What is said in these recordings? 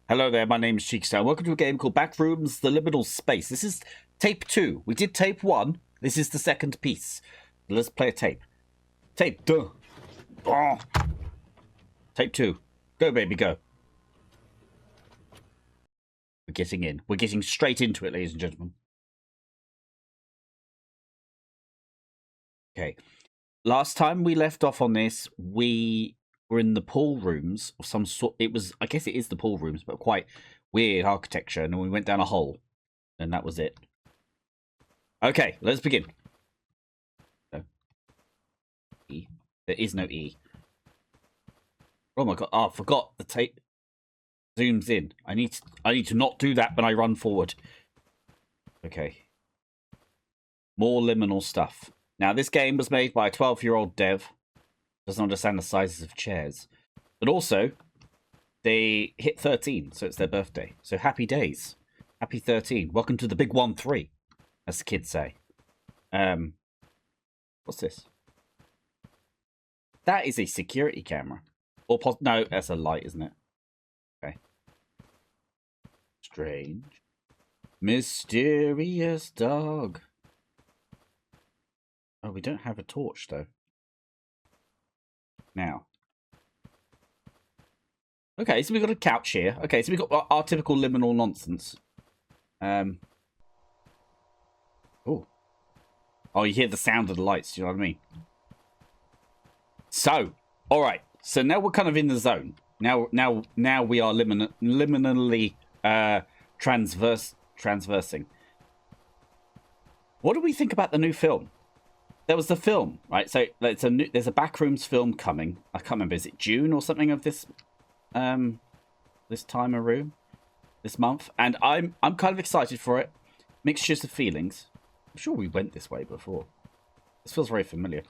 Hello there, my name is Cheekster. Welcome to a game called Backrooms, the Liminal Space. This is tape 2. We did tape 1. This is the second piece. Let's play a tape. Tape 2. Oh. Tape 2. Go, baby, go. We're getting in. We're getting straight into it, ladies and gentlemen. Okay. Last time we left off on this, we were in the pool rooms of some sort. It was, I guess it is the pool rooms, but quite weird architecture. And then we went down a hole. And that was it. Okay, let's begin. No. E. There is no E. Oh my god! Oh, I forgot the tape zooms in. I need to not do that when I run forward. Okay. More liminal stuff. Now, this game was made by a 12-year-old dev. Doesn't understand the sizes of chairs. But also, they hit 13, so it's their birthday. So happy days. Happy 13. Welcome to the big 1-3, as the kids say. What's this? That is a security camera. Or no, that's a light, isn't it? Okay. Strange. Mysterious dog. Oh, we don't have a torch, though. Now. Okay, so we've got a couch here. Okay, so we've got our typical liminal nonsense. Oh. Oh, you hear the sound of the lights, do you know what I mean? So, alright. So now we're kind of in the zone. Now we are liminally transversing. What do we think about the new film? There was the film, right? So there's a Backrooms film coming. I can't remember. Is it June or something of this this time of room, this month? And I'm kind of excited for it. Mixtures of feelings. I'm sure we went this way before. This feels very familiar.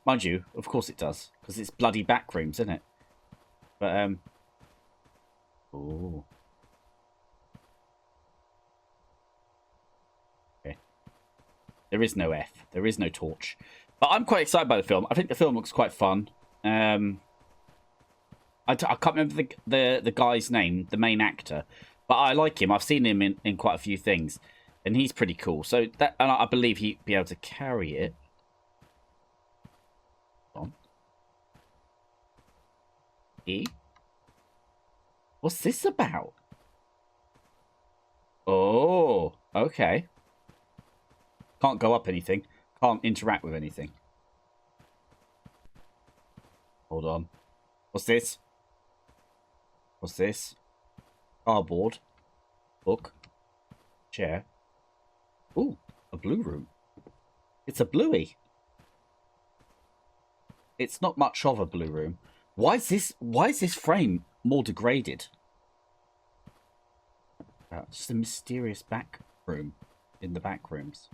Mind you, of course it does, because it's bloody Backrooms, isn't it? But oh. There is no F. There is no torch. But I'm quite excited by the film. I think the film looks quite fun. I can't remember the guy's name, the main actor. But I like him. I've seen him in quite a few things. And he's pretty cool. So that, and I believe he'd be able to carry it. On. E? What's this about? Oh, okay. Can't go up anything. Can't interact with anything. Hold on. What's this? What's this? Cardboard. Book. Chair. Ooh, a blue room. It's a bluey. It's not much of a blue room. Why is this frame more degraded? Just a mysterious back room in the back rooms.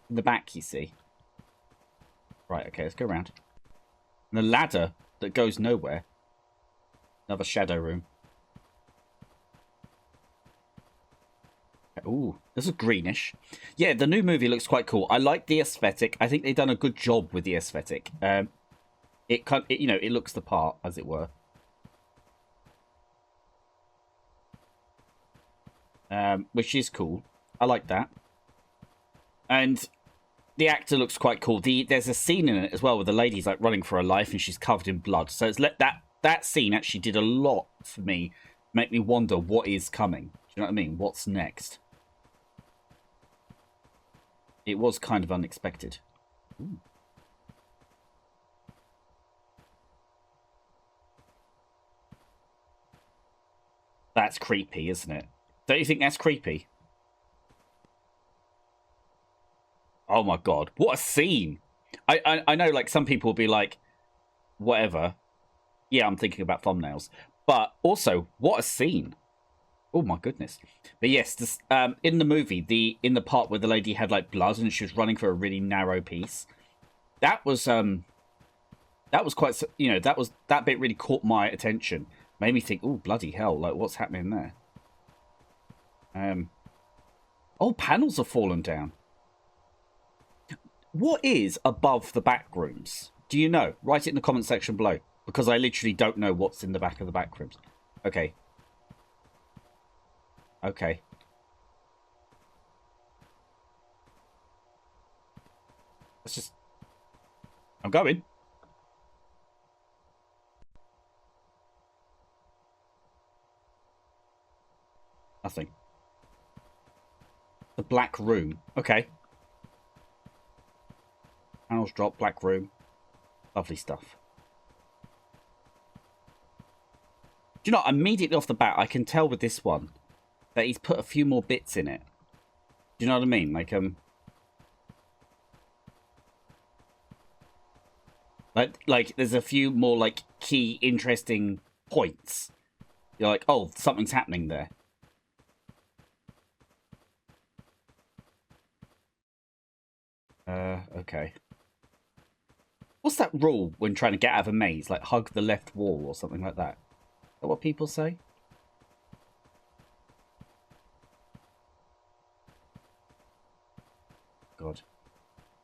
In the back, you see. Right, okay, let's go around. And a ladder that goes nowhere. Another shadow room. Ooh, this is greenish. Yeah, the new movie looks quite cool. I like the aesthetic. I think they've done a good job with the aesthetic. It looks the part, as it were. Which is cool. I like that. And the actor looks quite cool. There's a scene in it as well where the lady's like running for her life and she's covered in blood. So it's that scene actually did a lot for me, make me wonder what is coming. Do you know what I mean? What's next? It was kind of unexpected. Ooh. That's creepy, isn't it? Don't you think that's creepy? Oh my god, what a scene! I know, like, some people will be like, whatever. Yeah, I'm thinking about thumbnails. But also, what a scene! Oh my goodness. But yes, this, in the movie, in the part where the lady had like blood and she was running for a really narrow piece, that was quite, that bit really caught my attention. Made me think, oh bloody hell, like what's happening there? Oh, panels have fallen down. What is above the back rooms? Do you know? Write it in the comment section below. because I literally don't know what's in the back of the back rooms. Okay. Okay. Let's just... I'm going. Nothing. The black room. Okay. Panels drop, black room. Lovely stuff. Do you know, immediately off the bat, I can tell with this one that he's put a few more bits in it. Do you know what I mean? Like there's a few more, like, key, interesting points. You're like, oh, something's happening there. Okay. What's that rule when trying to get out of a maze? Like, hug the left wall or something like that? Is that what people say? God.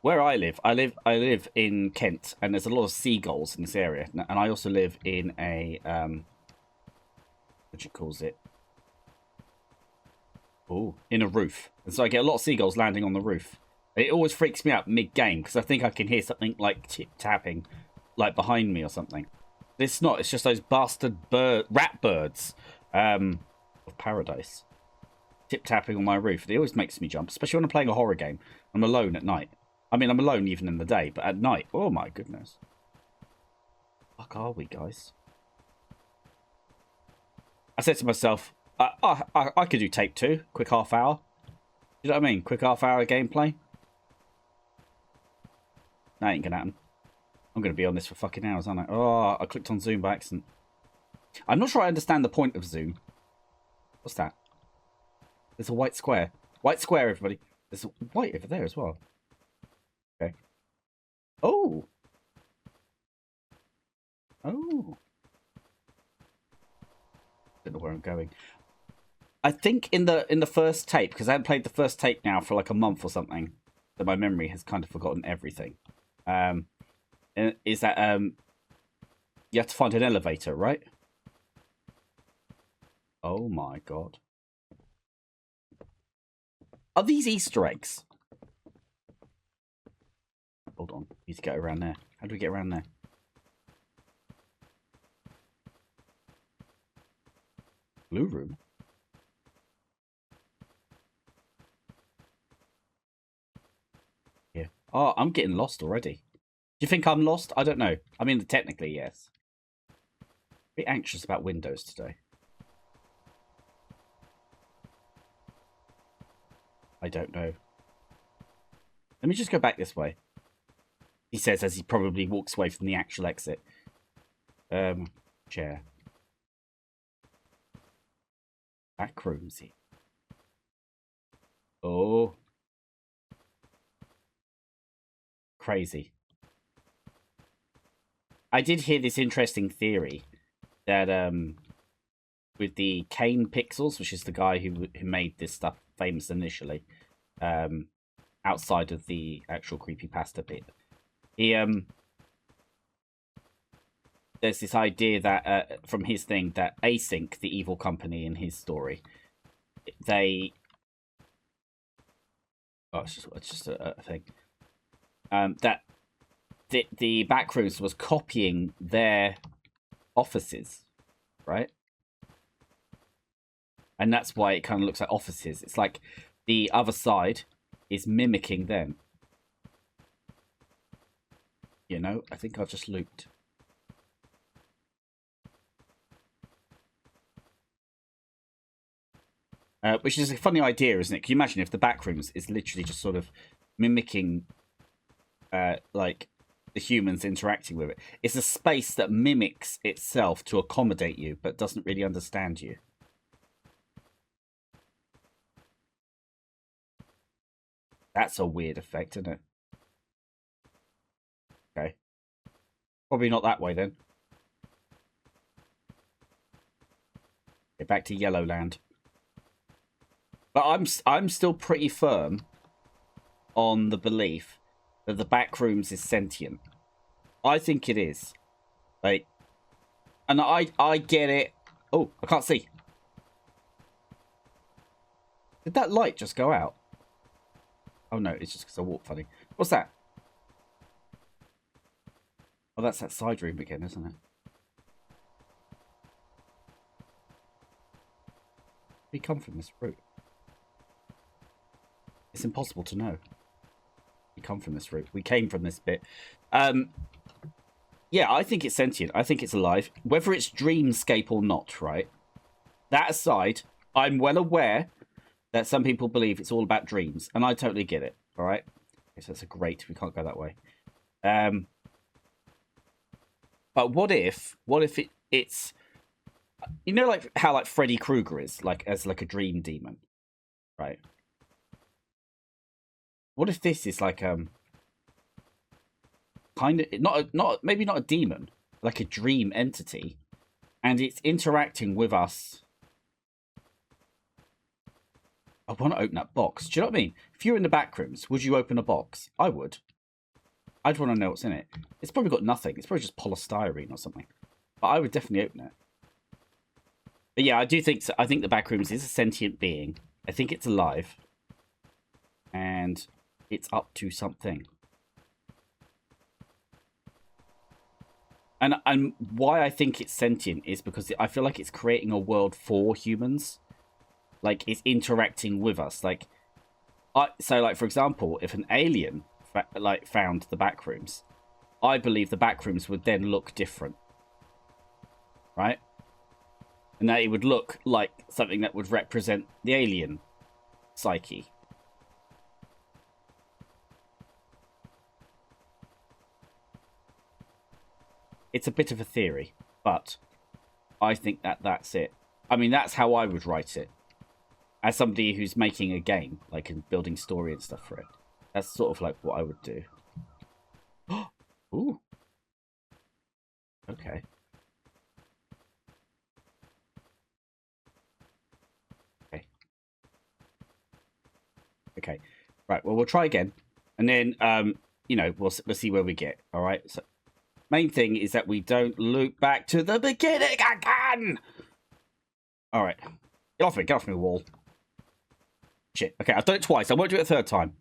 Where I live in Kent, and there's a lot of seagulls in this area. And I also live in a, what you calls it? Oh, in a roof. And so I get a lot of seagulls landing on the roof. It always freaks me out mid-game, because I think I can hear something like tip-tapping, like behind me or something. It's not, it's just those bastard rat birds of paradise. Tip-tapping on my roof. It always makes me jump, especially when I'm playing a horror game. I'm alone at night. I mean, I'm alone even in the day, but at night, oh my goodness. Fuck are we, guys? I said to myself, I could do tape 2, quick half hour. You know what I mean? Quick half hour gameplay. That ain't gonna happen. I'm gonna be on this for fucking hours, aren't I? Oh, I clicked on Zoom by accident. I'm not sure I understand the point of Zoom. What's that? There's a white square. White square, everybody. There's a white over there as well. Okay. Oh. Oh. Don't know where I'm going. I think in the first tape, because I haven't played the first tape now for like a month or something, that my memory has kind of forgotten everything. Is that you have to find an elevator, right? Oh my god. Are these Easter eggs? Hold on. Need to get around there. How do we get around there? Blue room? Yeah. Oh, I'm getting lost already. Do you think I'm lost? I don't know. I mean, technically, yes. A bit anxious about Windows today. I don't know. Let me just go back this way. He says as he probably walks away from the actual exit. Chair. Backroomsy. Oh. Crazy. I did hear this interesting theory that with the Kane Pixels, which is the guy who made this stuff famous initially, outside of the actual creepypasta bit, he there's this idea that from his thing that Async, the evil company in his story, they it's just a thing that the Backrooms was copying their offices, right? And that's why it kind of looks like offices. It's like the other side is mimicking them. You know, I think I've just looped. Which is a funny idea, isn't it? Can you imagine if the Backrooms is literally just sort of mimicking, like, the humans interacting with it? It's a space that mimics itself to accommodate you, but doesn't really understand you. That's a weird effect, isn't it? Okay. Probably not that way, then. Get back to Yellowland. But I'm still pretty firm on the belief that the Backrooms is sentient. I think it is. Like, And I get it. Oh, I can't see. Did that light just go out? Oh no, it's just because I walk funny. What's that? Oh, that's that side room again, isn't it? We come from this route. It's impossible to know. We come from this route. We came from this bit. Yeah, I think it's sentient. I think it's alive. Whether it's dreamscape or not, right? That aside, I'm well aware that some people believe it's all about dreams, and I totally get it. All right, okay, so that's a great. We can't go that way. But what if it's you know, like how like Freddy Krueger is like as like a dream demon, right? What if this is like kind of not maybe not a demon, like a dream entity, and it's interacting with us. I want to open that box. Do you know what I mean? If you're in the Backrooms, would you open a box? I would. I'd want to know what's in it. It's probably got nothing. It's probably just polystyrene or something. But I would definitely open it. But yeah, I do think so. I think the Backrooms is a sentient being. I think it's alive. And it's up to something. And why I think it's sentient is because I feel like it's creating a world for humans. Like, it's interacting with us. Like, so, like, for example, if an alien found the Backrooms, I believe the Backrooms would then look different, right? And that it would look like something that would represent the alien psyche. It's a bit of a theory, but I think that that's it. I mean, that's how I would write it. As somebody who's making a game, like, and building story and stuff for it. That's sort of like what I would do. Ooh. Okay. Okay. Okay. Right. Well, we'll try again, and then you know, we'll see where we get. All right. So, main thing is that we don't loop back to the beginning again. All right. Get off me. Get off me, wall. Shit. Okay. I've done it twice. I won't do it a third time.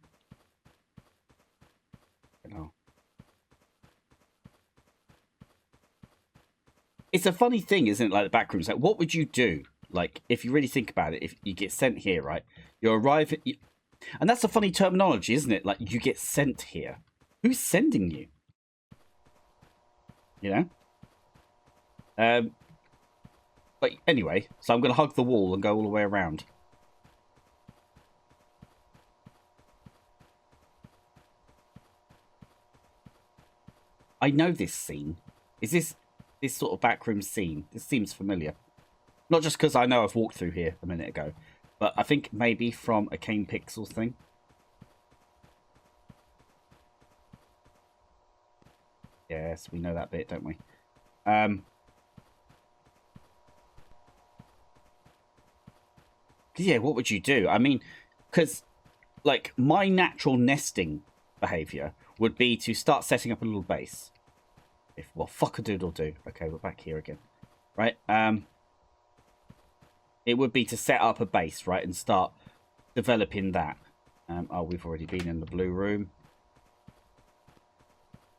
No. It's a funny thing, isn't it? Like the Backrooms. Like, what would you do? Like, if you really think about it, if you get sent here, right? You arrive at, and that's a funny terminology, isn't it? Like, you get sent here. Who's sending you? You know. But anyway, so I'm going to hug the wall and go all the way around. I know this scene. Is this sort of backroom scene? This seems familiar. Not just because I know I've walked through here a minute ago, but I think maybe from a Kane Pixels thing. Yes, we know that bit, don't we? Yeah, what would you do? I mean, because, like, my natural nesting behaviour would be to start setting up a little base. Well, fuck a doodle do. Okay, we're back here again. Right? It would be to set up a base, right? And start developing that. Oh, we've already been in the blue room.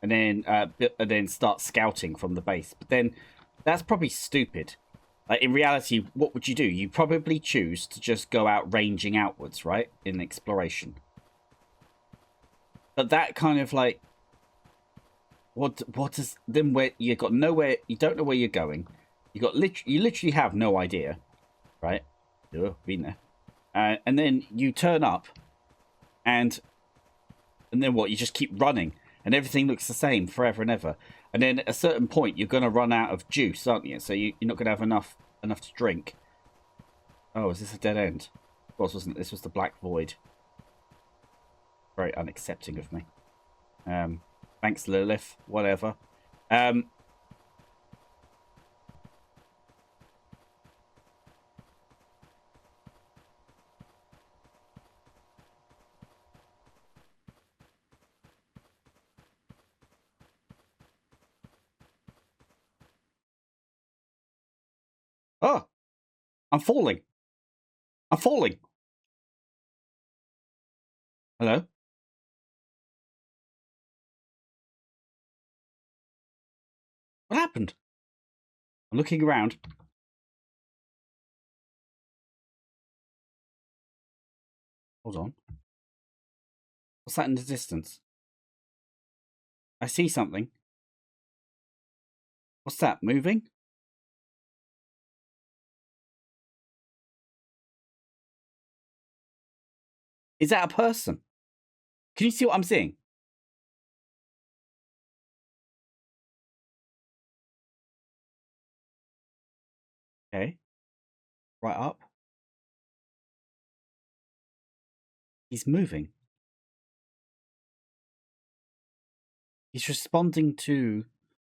And then start scouting from the base. But then that's probably stupid. Like, in reality, what would you do? You probably choose to just go out ranging outwards, right? In exploration. But that kind of like, what does then where you got nowhere? You don't know where you're going. You literally have no idea, right? Oh, been there. And then you turn up, and then what? You just keep running, and everything looks the same forever and ever. And then at a certain point, you're going to run out of juice, aren't you? So you're not going to have enough to drink. Oh, is this a dead end? Of course, wasn't it? This was the Black Void. Very unaccepting of me. Thanks, Lilith. Whatever. Oh, I'm falling. I'm falling. Hello? What happened? I'm looking around. Hold on. What's that in the distance? I see something. What's that? Moving? Is that a person? Can you see what I'm seeing? Okay. Right up. He's moving. He's responding to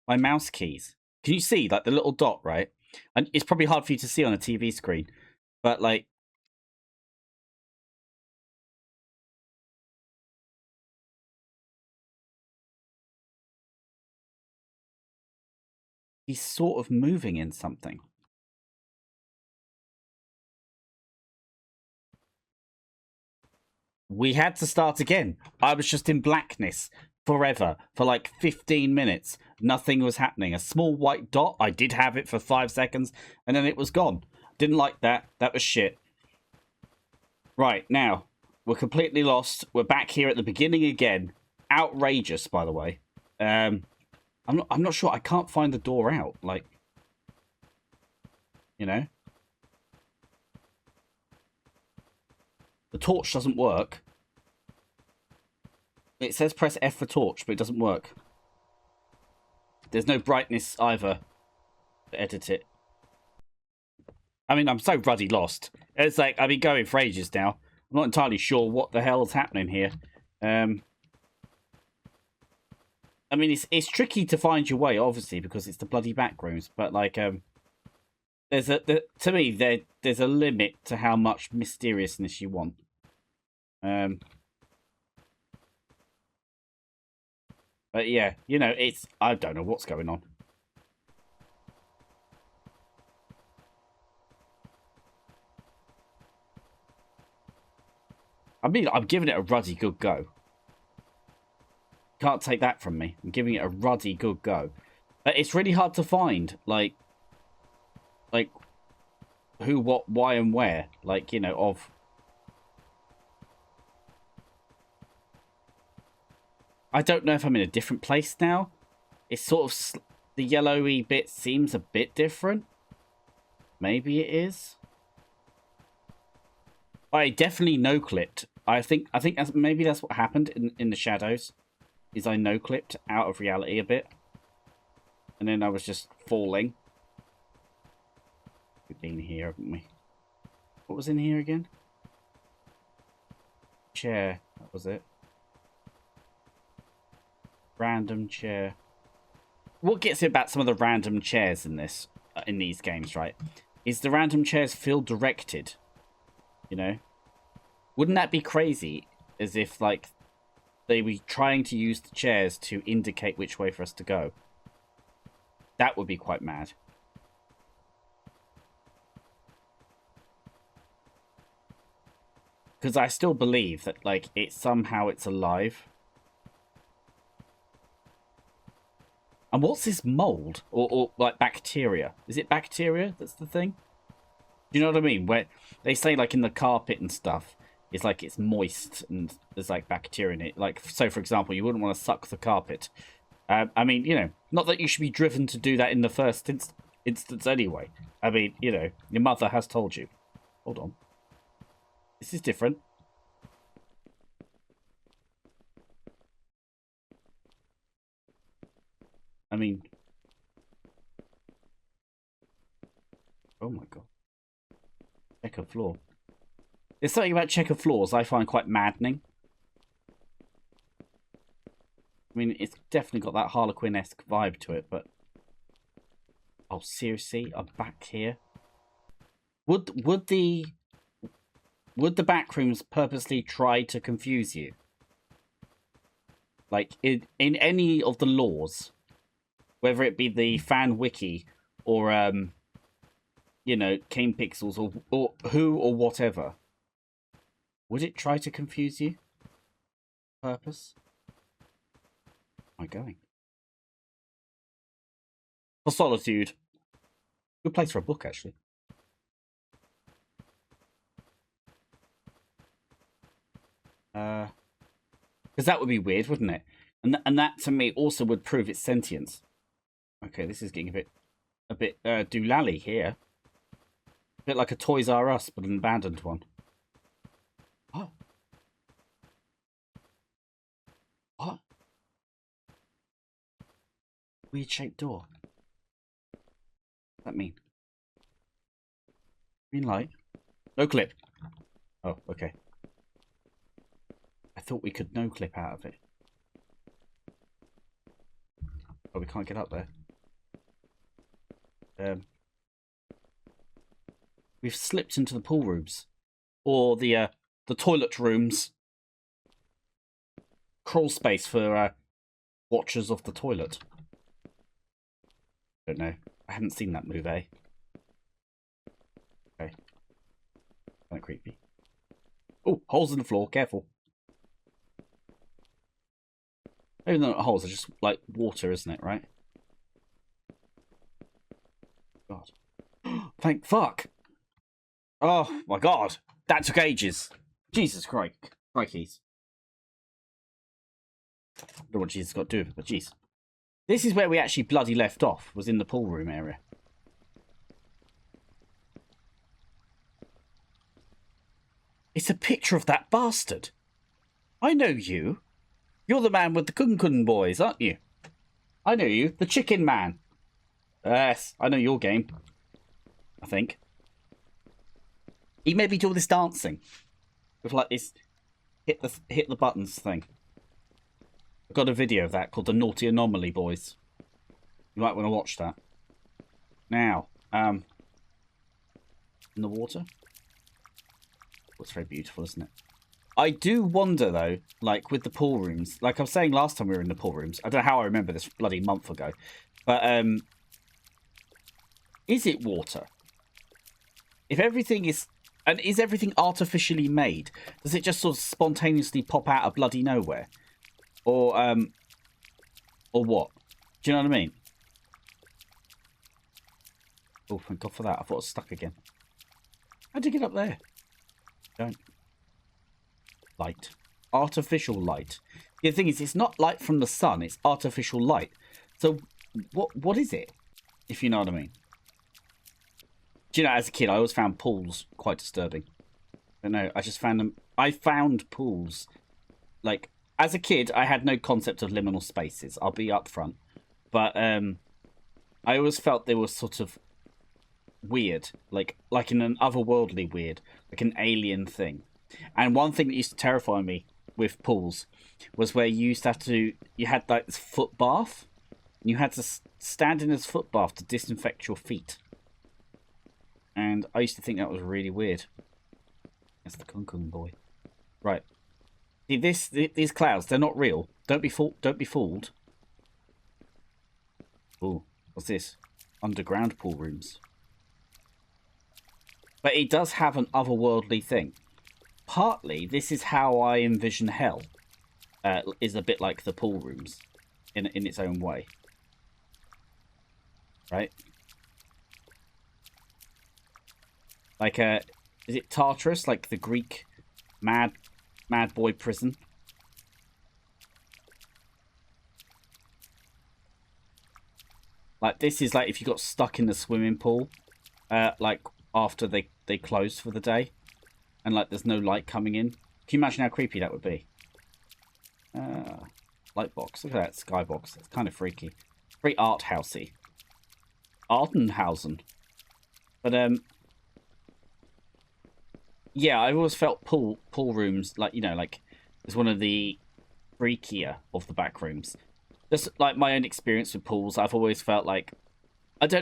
my mouse keys. Can you see, like, the little dot, right? And it's probably hard for you to see on a TV screen, but, like, he's sort of moving in something. We had to start again. I was just in blackness forever for like 15 minutes. Nothing was happening. A small white dot. I did have it for 5 seconds and then it was gone. Didn't like that. That was shit. Right, now we're completely lost. We're back here at the beginning again. Outrageous, by the way. I'm not sure. I can't find the door out. Like, you know, the torch doesn't work. It says press F for torch, but it doesn't work. There's no brightness either to edit it. I mean, I'm so bloody lost. It's like, I've been going for ages now. I'm not entirely sure what the hell is happening here. I mean, it's tricky to find your way, obviously, because it's the bloody Backrooms. But, like, to me, there's a limit to how much mysteriousness you want. But yeah, you know, I don't know what's going on. I mean, I'm giving it a ruddy good go. Can't take that from me. I'm giving it a ruddy good go. But it's really hard to find, like who, what, why, and where. Like, you know, of... I don't know if I'm in a different place now. It's sort of... The yellowy bit seems a bit different. Maybe it is. I definitely no-clipped. I think maybe that's what happened in the shadows. Is I no-clipped out of reality a bit. And then I was just falling. We've been here, haven't we? What was in here again? Chair. That was it. Random chair. What gets it about some of the random chairs in this, in these games, right? Is the random chairs feel directed? You know? Wouldn't that be crazy? As if, like, they were trying to use the chairs to indicate which way for us to go. That would be quite mad. Because I still believe that, like, somehow it's alive. And what's this mold? Or like, bacteria? Is it bacteria that's the thing? Do you know what I mean? Where they say, like, in the carpet and stuff, it's like it's moist and there's, like, bacteria in it. Like, so, for example, you wouldn't want to suck the carpet. I mean, you know, not that you should be driven to do that in the first instance anyway. I mean, you know, your mother has told you. Hold on. This is different. I mean... Oh my god. Checker floor. There's something about checker floors I find quite maddening. I mean, it's definitely got that Harlequin-esque vibe to it, but... Oh, seriously? I'm back here? Would the Backrooms purposely try to confuse you? Like, in any of the laws, whether it be the fan wiki or, you you know, King Pixels or who or whatever, would it try to confuse you? Purpose? Where am I going? For Solitude. Good place for a book, actually. Because that would be weird, wouldn't it? And that to me also would prove its sentience. Okay, this is getting a bit doolally here. A bit like a Toys R Us, but an abandoned one. Oh. What? Weird shaped door. What does that mean? Green light. No clip. Oh, okay. I thought we could no clip out of it. Oh, we can't get up there. We've slipped into the pool rooms. Or the toilet rooms. Crawl space for watchers of the toilet. Don't know. I haven't seen that movie. Okay. Kind of creepy. Oh, holes in the floor. Careful. Maybe they're not holes. They're just like water, isn't it? Right? God. Thank fuck. Oh my god. That took ages. Jesus Christ. Crikeys. I don't know what Jesus got to do with it, but jeez. This is where we actually bloody left off, was in the pool room area. It's a picture of that bastard. I know you. You're the man with the Kun Kun boys, aren't you? I know you. The chicken man. Yes, I know your game. I think. He made me do all this dancing. With like this hit the buttons thing. I've got a video of that called The Naughty Anomaly Boys. You might want to watch that. Now, in the water. Oh, it's very beautiful, isn't it? I do wonder, though, like, with the pool rooms. Like I was saying last time we were in the pool rooms. I don't know how I remember this bloody month ago. But, is it water? If everything is... And is everything artificially made? Does it just sort of spontaneously pop out of bloody nowhere? Or what? Do you know what I mean? Oh, thank God for that. I thought I was stuck again. How'd you get up there? Don't. Light. Artificial light. The thing is, it's not light from the sun. It's artificial light. So, what is it? If you know what I mean. Do you know, as a kid, I always found pools quite disturbing. I don't know. I just found them... I found pools, like... As a kid, I had no concept of liminal spaces. I'll be upfront. But I always felt they were sort of weird. Like in an otherworldly weird. Like an alien thing. And one thing that used to terrify me with pools was where you used to have to... You had like this foot bath. And you had to stand in this foot bath to disinfect your feet. And I used to think that was really weird. That's the Kung Kung boy. Right. See, these clouds, they're not real. Don't be fooled. Oh, what's this? Underground pool rooms. But it does have an otherworldly thing. Partly, this is how I envision hell. Is a bit like the pool rooms. In its own way. Right? Like, is it Tartarus? Like the Greek mad boy prison? Like, this is like if you got stuck in the swimming pool, like after they closed for the day, and like there's no light coming in. Can you imagine how creepy that would be? Light box. Look at that skybox. It's kind of freaky. Very art housey. Artenhausen. But yeah, I always felt pool rooms, like, you know, like, it's one of the freakier of the back rooms. Just like my own experience with pools, I've always felt like,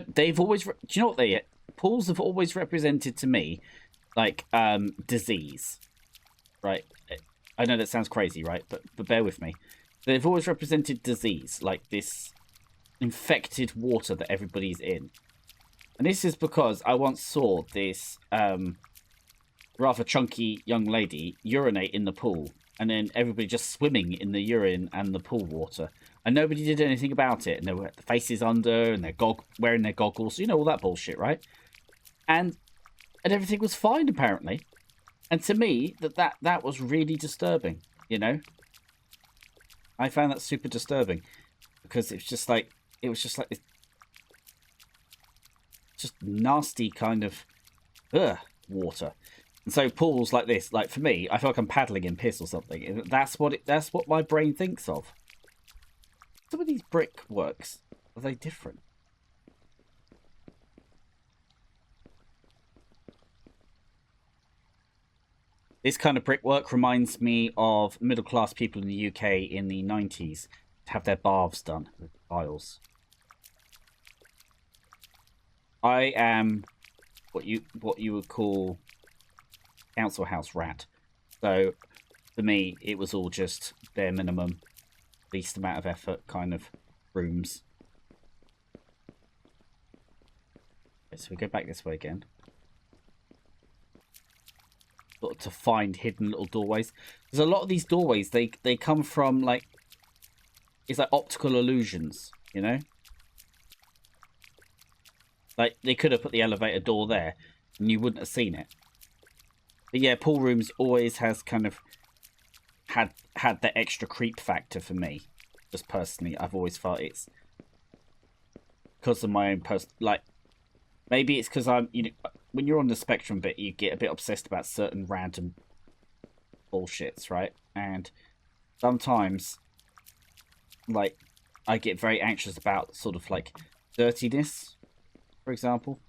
they've always, do you know what pools have always represented to me, like, disease, right? I know that sounds crazy, right? But bear with me. They've always represented disease, like this infected water that everybody's in. And this is because I once saw this rather chunky young lady urinate in the pool, and then everybody just swimming in the urine and the pool water, and nobody did anything about it. And they were faces under, and they're wearing their goggles, you know, all that bullshit, right? And everything was fine apparently. And to me, that was really disturbing. You know, I found that super disturbing because it was just like this, just nasty kind of water. And so pools like this, like for me, I feel like I'm paddling in piss or something. That's what my brain thinks of. Some of these brickworks, are they different? This kind of brickwork reminds me of middle-class people in the UK in the 90s to have their baths done with tiles. I am what you would call council house rat. So for me, it was all just bare minimum, least amount of effort kind of rooms. Okay, so we go back this way again. Sort of to find hidden little doorways. There's a lot of these doorways, they come from like, it's like optical illusions, you know? Like they could have put the elevator door there and you wouldn't have seen it. But yeah, pool rooms always has kind of had that extra creep factor for me. Just personally, I've always felt it's because of my own like maybe it's because I'm, you know, when you're on the spectrum bit, you get a bit obsessed about certain random bullshits, right? And sometimes, like, I get very anxious about sort of like dirtiness, for example.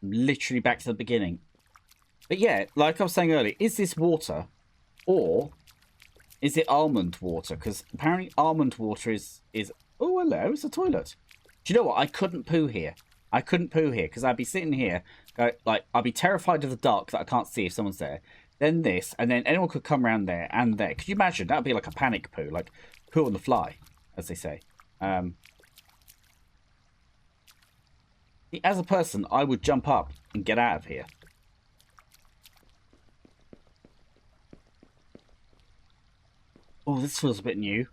Literally back to the beginning. But yeah, like I was saying earlier, is this water or is it almond water? Because apparently almond water is... Oh, hello, it's a toilet. Do you know what? I couldn't poo here. I couldn't poo here because I'd be sitting here, like, I'd be terrified of the dark that I can't see if someone's there. Then this, and then anyone could come around there and there. Could you imagine? That would be like a panic poo, like poo on the fly, as they say. As a person, I would jump up and get out of here. Oh, this feels a bit new.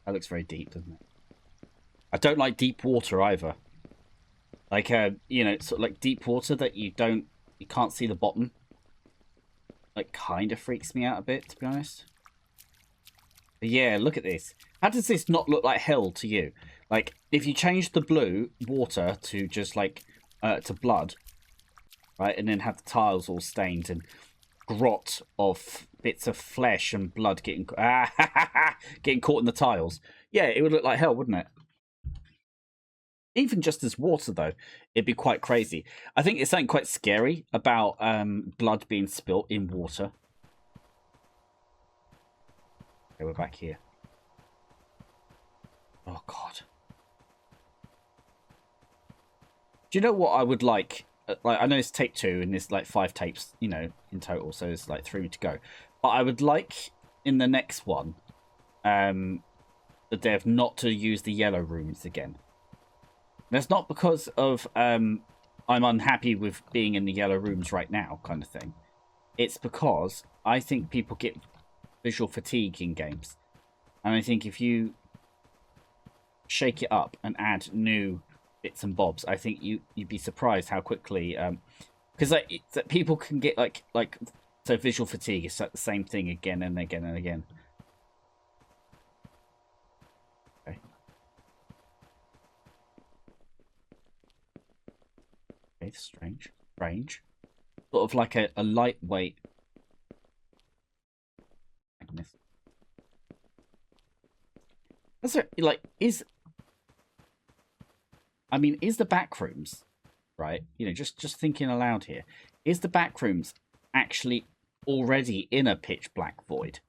That looks very deep, doesn't it? I don't like deep water either. Like, you know, sort of like deep water that you can't see the bottom. Like, kind of freaks me out a bit, to be honest. But yeah, look at this. How does this not look like hell to you? Like, if you change the blue water to just like, to blood, right, and then have the tiles all stained and grot of bits of flesh and blood getting getting caught in the tiles. Yeah, it would look like hell, wouldn't it? Even just as water, though, it'd be quite crazy. I think there's something quite scary about blood being spilt in water. Okay, we're back here. Oh, God. Do you know what I would like? Like, I know it's tape 2 and there's like 5 tapes, you know, in total, so there's like 3 to go. But I would like in the next one, the dev not to use the yellow rooms again. That's not because of I'm unhappy with being in the yellow rooms right now, kind of thing. It's because I think people get visual fatigue in games, and I think if you shake it up and add new bits and bobs, I think you'd be surprised how quickly because like people can get like so visual fatigue is like the same thing again and again and again. Okay. Okay, strange. Sort of like a lightweight magnet. That's like is. I mean, is the Backrooms, right? You know, just thinking aloud here, is the Backrooms actually already in a pitch black void?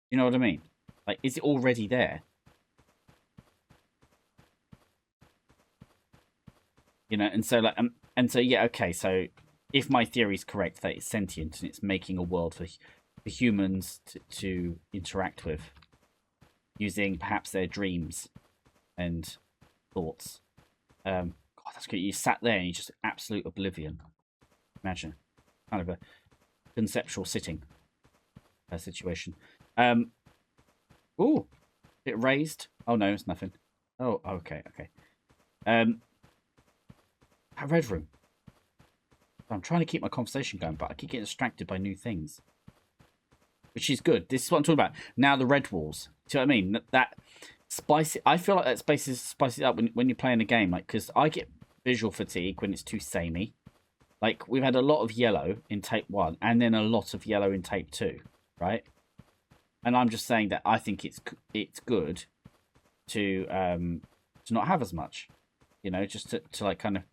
You know what I mean? Like, is it already there? You know, and so like, and so yeah, okay, so if my theory is correct, that it's sentient and it's making a world for humans to interact with, using perhaps their dreams and thoughts. God, that's good. You sat there and you just absolute oblivion. Imagine, kind of a conceptual sitting situation. Ooh, bit raised. Oh no, it's nothing. Oh, okay. That red room. I'm trying to keep my conversation going, but I keep getting distracted by new things. Which is good. This is what I'm talking about. Now the red walls. See what I mean? That spicy. I feel like that spices it up when you're playing a game. Like, because I get visual fatigue when it's too samey. Like, we've had a lot of yellow in tape 1, and then a lot of yellow in tape 2, right? And I'm just saying that I think it's good to not have as much, you know, just to like kind of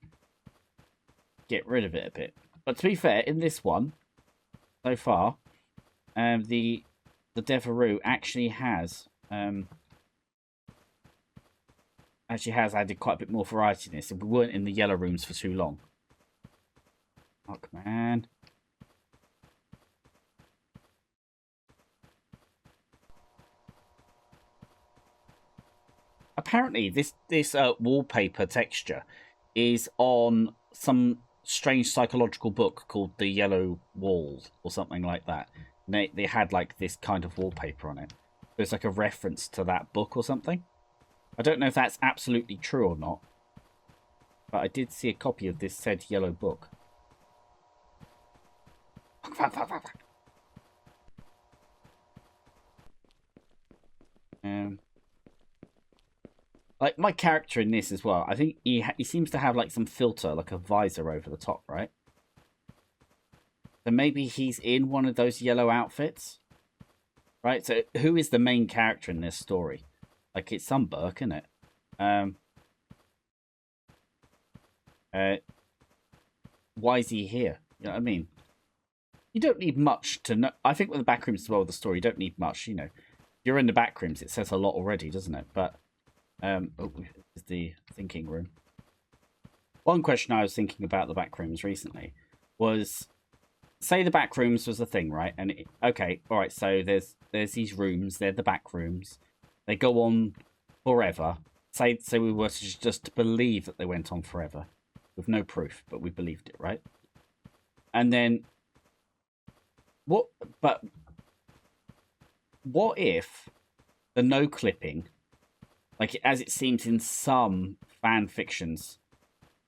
get rid of it a bit. But to be fair, in this one, so far, the Devereux actually has added quite a bit more variety in this. And we weren't in the yellow rooms for too long. Fuck, man. Apparently, this wallpaper texture is on some strange psychological book called The Yellow Wall or something like that. And they had like this kind of wallpaper on it. There's like a reference to that book or something. I don't know if that's absolutely true or not, but I did see a copy of this said yellow book. Like my character in this as well, I think he seems to have like some filter, like a visor over the top, right? So maybe he's in one of those yellow outfits, right? So who is the main character in this story? Like, it's some Burke, isn't it? Why is he here? You know what I mean? You don't need much to know. I think with the Backrooms as well, with the story, you don't need much, you know. You're in the Backrooms, it says a lot already, doesn't it? But, oh, is the thinking room. One question I was thinking about the Backrooms recently was, say the Backrooms was a thing, right? And okay, all right. So there's these rooms. They're the Backrooms. They go on forever. Say we were to just believe that they went on forever, with no proof, but we believed it, right? And then what? But what if the no clipping, like as it seems in some fan fictions,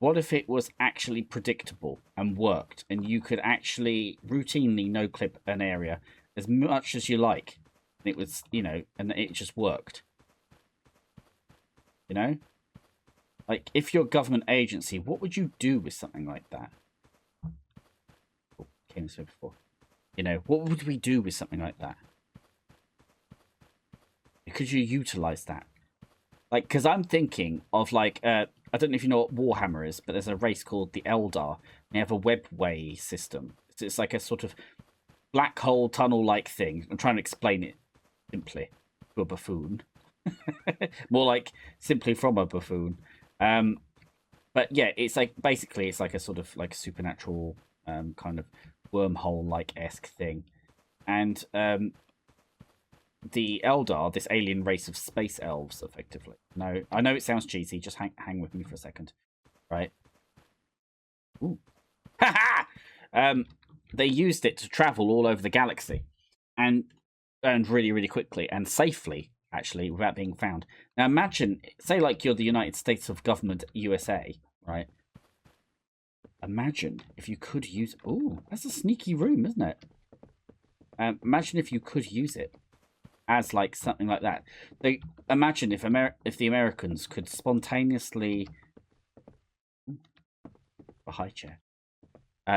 what if it was actually predictable and worked, and you could actually routinely no clip an area as much as you like, and it was, you know, and it just worked, you know? Like, if you're a government agency, what would you do with something like that? Oh, came this way before. You know, what would we do with something like that? Could you utilize that? Like, because I'm thinking of, like, I don't know if you know what Warhammer is, but there's a race called the Eldar. They have a webway system. It's like a sort of black hole tunnel-like thing. I'm trying to explain it simply to a buffoon. More like simply from a buffoon. But yeah, it's like, basically, it's like a sort of like a supernatural kind of wormhole-like-esque thing. And the Eldar, this alien race of space elves, effectively. No, I know it sounds cheesy. Just hang with me for a second, right? Ooh, they used it to travel all over the galaxy, and really, really quickly and safely, actually, without being found. Now, imagine, say, like you're the United States of Government, USA, right? Imagine if you could use. Ooh, that's a sneaky room, isn't it? Imagine if you could use it as like something like that. They imagine if the Americans could spontaneously a high chair,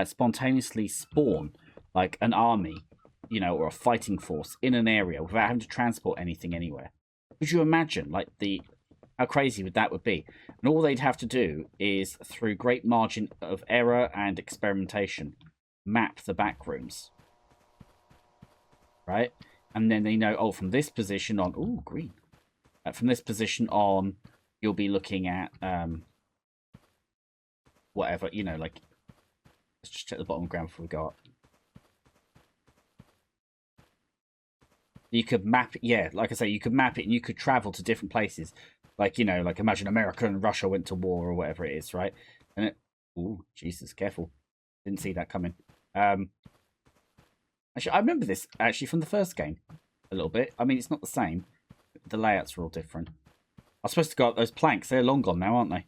spontaneously spawn like an army, you know, or a fighting force in an area without having to transport anything anywhere. Could you imagine like how crazy would that be? And all they'd have to do is, through great margin of error and experimentation, map the Backrooms, right? And then they know, oh, from this position on, ooh, green. From this position on, you'll be looking at whatever, you know, like Let's just check the bottom of the ground before we go up. You could map it, yeah, like I say, you could map it and you could travel to different places. Like, you know, like imagine America and Russia went to war or whatever it is, right? And it, ooh, Jesus, careful. Didn't see that coming. Actually, I remember this actually from the first game a little bit. I mean, it's not the same. The layouts are all different. I was supposed to go up those planks. They're long gone now, aren't they?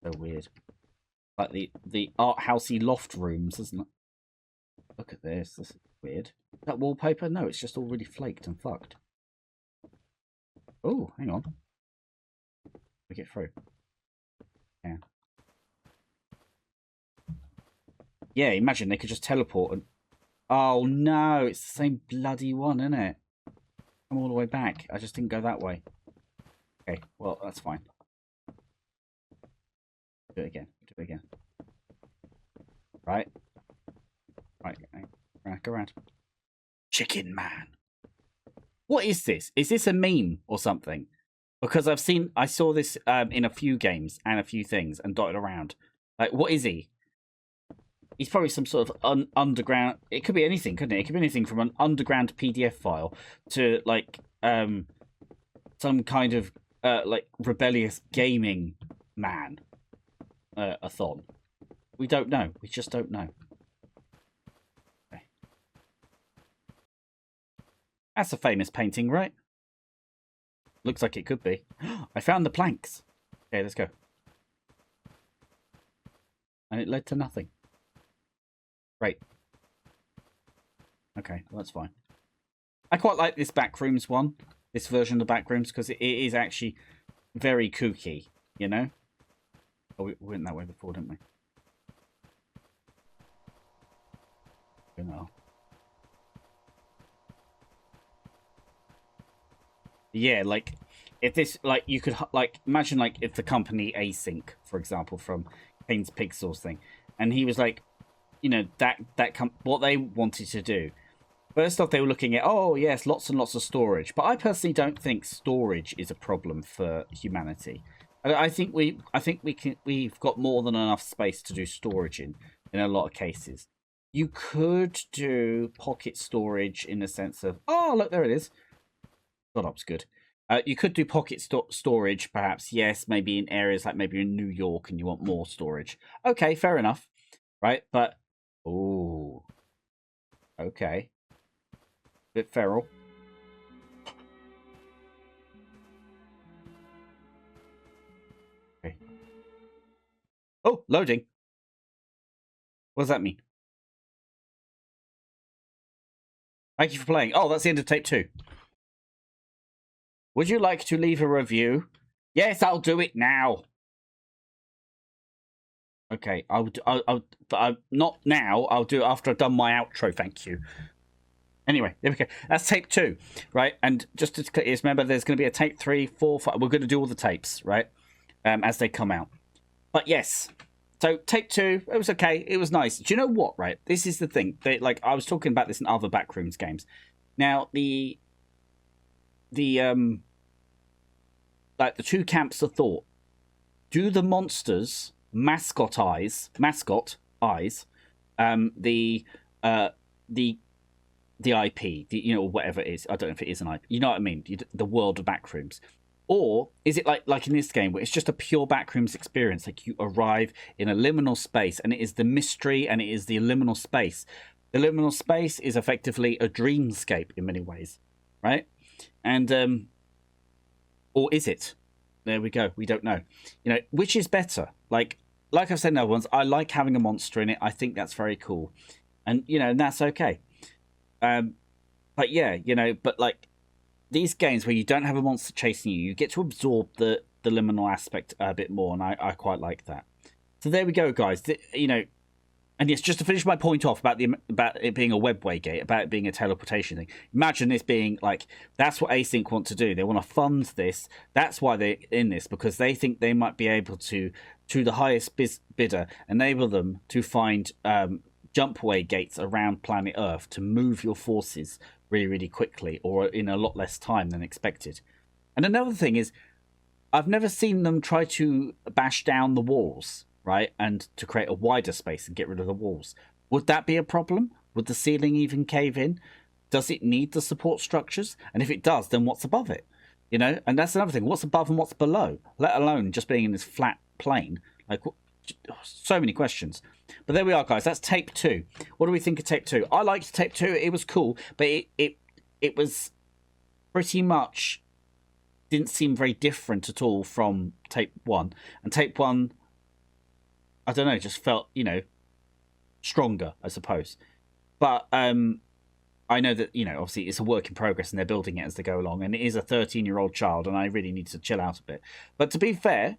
So weird. Like the art housey loft rooms, isn't it? Look at this. This is weird. Is that wallpaper? No, it's just all really flaked and fucked. Oh, hang on. We get through. Yeah. Yeah, imagine they could just teleport and... Oh, no. It's the same bloody one, isn't it? I'm all the way back. I just didn't go that way. Okay, well, that's fine. Do it again. Do it again. Right. Right. Go around. Chicken Man. What is this? Is this a meme or something? Because I saw this in a few games and a few things and dotted around. Like, what is he? He's probably some sort of underground... It could be anything, couldn't it? It could be anything from an underground PDF file to, like, some kind of, like, rebellious gaming man. A thon. We don't know. We just don't know. Okay. That's a famous painting, right? Looks like it could be. I found the planks. Okay, let's go. And it led to nothing. Great. Okay, well, that's fine. I quite like this Backrooms one. This version of Backrooms, because it is actually very kooky, you know? Oh, we went that way before, didn't we? You know. Yeah, like if this, like you could like imagine like if the company Async, for example, from Kane's Pixels thing, and he was like, you know, what they wanted to do. First off, they were looking at, oh yes, lots and lots of storage, but I personally don't think storage is a problem for humanity. I think we've got more than enough space to do storage in a lot of cases. You could do pocket storage in the sense of, oh look, there it is. God, that was good. You could do pocket storage, perhaps. Yes, maybe in areas like maybe in New York, and you want more storage. Okay, fair enough, right? But oh, okay, bit feral. Okay. Oh, loading. What does that mean? Thank you for playing. Oh, that's the end of tape 2. Would you like to leave a review? Yes, I'll do it now. Okay, I'll not now. I'll do it after I've done my outro. Thank you. Anyway, there we go. That's tape 2, right? And just to remember, there's going to be a tape 3, 4, 5. We're going to do all the tapes, right, as they come out. But yes, so tape 2, it was okay. It was nice. Do you know what? Right, this is the thing. Like I was talking about this in other Backrooms games. Now the like the two camps of thought. Do the monsters mascot eyes, the IP, you know, whatever it is. I don't know if it is an IP. You know what I mean? The world of Backrooms. Or is it like in this game where it's just a pure Backrooms experience? Like you arrive in a liminal space and it is the mystery and it is the liminal space. The liminal space is effectively a dreamscape in many ways, right? And or is it? There we go. We don't know. You know, which is better? Like I've said in other ones, I like having a monster in it. I think that's very cool. And, you know, and that's okay. But yeah, you know, but like these games where you don't have a monster chasing you, you get to absorb the liminal aspect a bit more. And I quite like that. So there we go, guys. You know, and yes, just to finish my point off about it being a webway gate, about it being a teleportation thing. Imagine this being like, that's what Async want to do. They want to fund this. That's why they're in this, because they think they might be able to the highest bidder, enable them to find jumpway gates around planet Earth to move your forces really, really quickly or in a lot less time than expected. And another thing is, I've never seen them try to bash down the walls, right, and to create a wider space and get rid of the walls. Would that be a problem? Would the ceiling even cave in? Does it need the support structures? And if it does, then what's above it? You know, and that's another thing. What's above and what's below? Let alone just being in this flat plane. Like, so many questions. But there we are, guys. That's tape 2. What do we think of tape 2? I liked tape 2. It was cool, but it was pretty much didn't seem very different at all from tape 1. And tape 1, I don't know, just felt, you know, stronger, I suppose. But I know that, you know, obviously it's a work in progress and they're building it as they go along, and it is a 13-year-old child, and I really need to chill out a bit. But to be fair,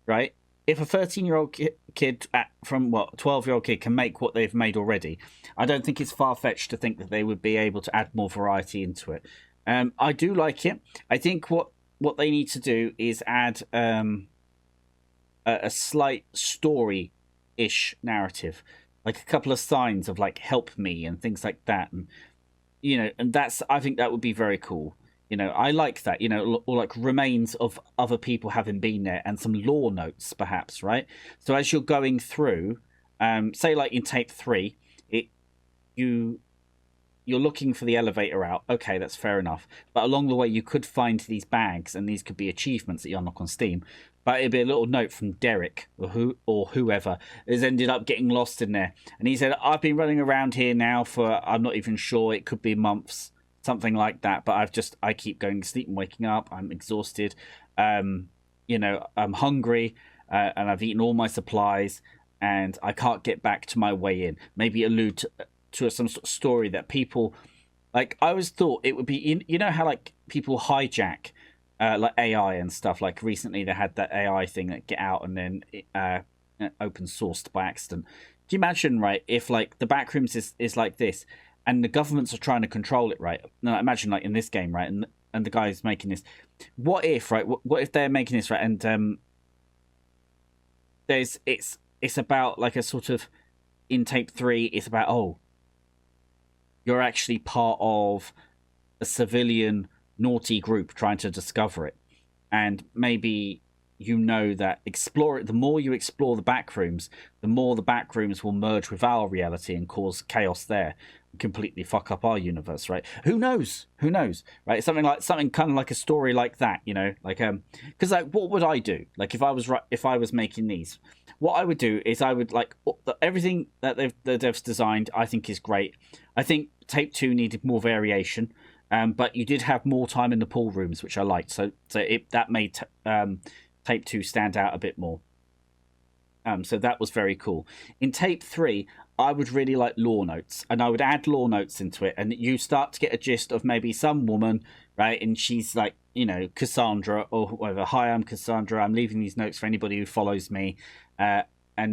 right, if a 13-year-old kid from, 12-year-old kid can make what they've made already, I don't think it's far-fetched to think that they would be able to add more variety into it. I do like it. I think what they need to do is add a slight story-ish narrative, like a couple of signs of, like, help me and things like that, and you know, and I think that would be very cool. You know, I like that, you know, or like remains of other people having been there and some lore notes, perhaps, right? So as you're going through, say like in tape 3, you're looking for the elevator out. Okay, that's fair enough. But along the way, you could find these bags, and these could be achievements that you unlock on Steam. But it'd be a little note from Derek or whoever has ended up getting lost in there. And he said, I've been running around here now for, I'm not even sure, it could be months, something like that. But I keep going to sleep and waking up. I'm exhausted. You know, I'm hungry, and I've eaten all my supplies, and I can't get back to my way in. Maybe allude to some sort of story that people, like, I always thought it would be, you know how like people hijack like AI and stuff. Like recently they had that AI thing that get out and then open sourced by accident. Do you imagine, right, if like the Backrooms is like this and the governments are trying to control it, right? Now imagine like in this game, right, and the guy's making this. What if, right, what if they're making this, right, and it's about like a sort of, in tape 3 it's about, oh, you're actually part of a civilian naughty group trying to discover it. And maybe you know that the more you explore the Backrooms, the more the Backrooms will merge with our reality and cause chaos there, and completely fuck up our universe, right? Who knows, right? Something kind of like a story like that, you know, like because like what would I do, like if I was making these? What I would do is I would like everything that the devs designed. I think is great. I think tape 2 needed more variation, but you did have more time in the pool rooms, which I liked. So that made tape 2 stand out a bit more. So that was very cool. In tape 3, I would really like lore notes, and I would add lore notes into it, and you start to get a gist of maybe some woman, right, and she's like, you know, Cassandra or whatever. Hi, I'm Cassandra. I'm leaving these notes for anybody who follows me, and